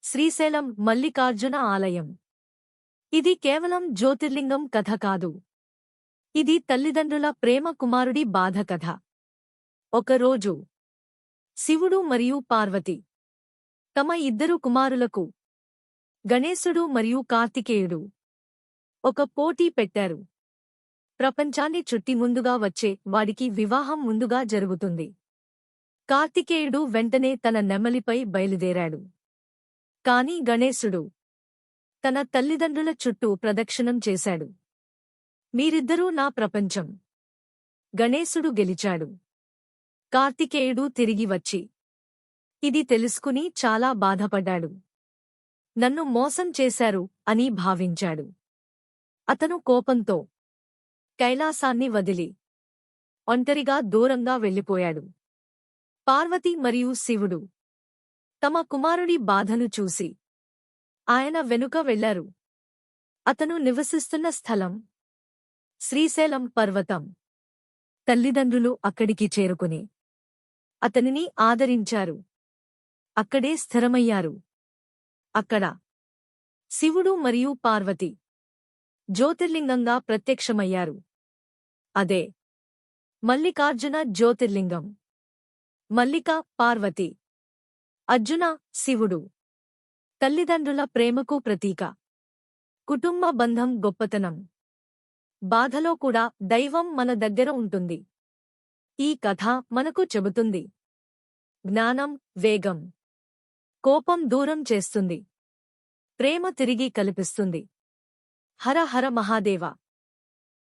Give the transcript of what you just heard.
శ్రీశైలం మల్లికార్జున ఆలయం. ఇది కేవలం జ్యోతిర్లింగం కథ కాదు. ఇది తల్లిదండ్రుల ప్రేమ, కుమారుడి బాధ కథ. ఒకరోజు శివుడు మరియు పార్వతి తమ ఇద్దరు కుమారులకు, గణేశుడు మరియు కార్తికేయుడు, ఒక పోటీ పెట్టారు. ప్రపంచాన్ని చుట్టి ముందుగా వచ్చే వాడికి వివాహం ముందుగా జరుగుతుంది. కార్తికేయుడు వెంటనే తన నెమలిపై బయలుదేరాడు. కాని గణేశుడు తన తల్లిదండ్రుల చుట్టూ ప్రదక్షిణం చేశాడు. మీరిద్దరూ నా ప్రపంచం. గణేశుడు గెలిచాడు. కార్తికేయుడు తిరిగి వచ్చి ఇది తెలుసుకుని చాలా బాధపడ్డాడు. నన్ను మోసం చేశారు అని భావించాడు. అతను కోపంతో కైలాసాన్ని వదిలి ఒంటరిగా దూరంగా వెళ్ళిపోయాడు. పార్వతి మరియు శివుడు తమ కుమారుడి బాధను చూసి ఆయన వెనుక వెళ్లారు. అతను నివసిస్తున్న స్థలం శ్రీశైలం పర్వతం. తల్లిదండ్రులు అక్కడికి చేరుకుని అతనిని ఆదరించారు. అక్కడే స్థిరమయ్యారు. అక్కడ శివుడు మరియు పార్వతి జ్యోతిర్లింగంగా ప్రత్యక్షమయ్యారు. అదే మల్లికార్జున జ్యోతిర్లింగం. మల్లిక పార్వతి, అర్జున శివుడు. తల్లిదండ్రుల ప్రేమకు ప్రతీక. కుటుంబ బంధం గొప్పతనం. బాధలో కూడా దైవం మన దగ్గర ఉంటుంది. ఈ కథ మనకు చెబుతుంది, జ్ఞానం వేగం, కోపం దూరం చేస్తుంది, ప్రేమ తిరిగి కల్పిస్తుంది. హర హర మహాదేవ.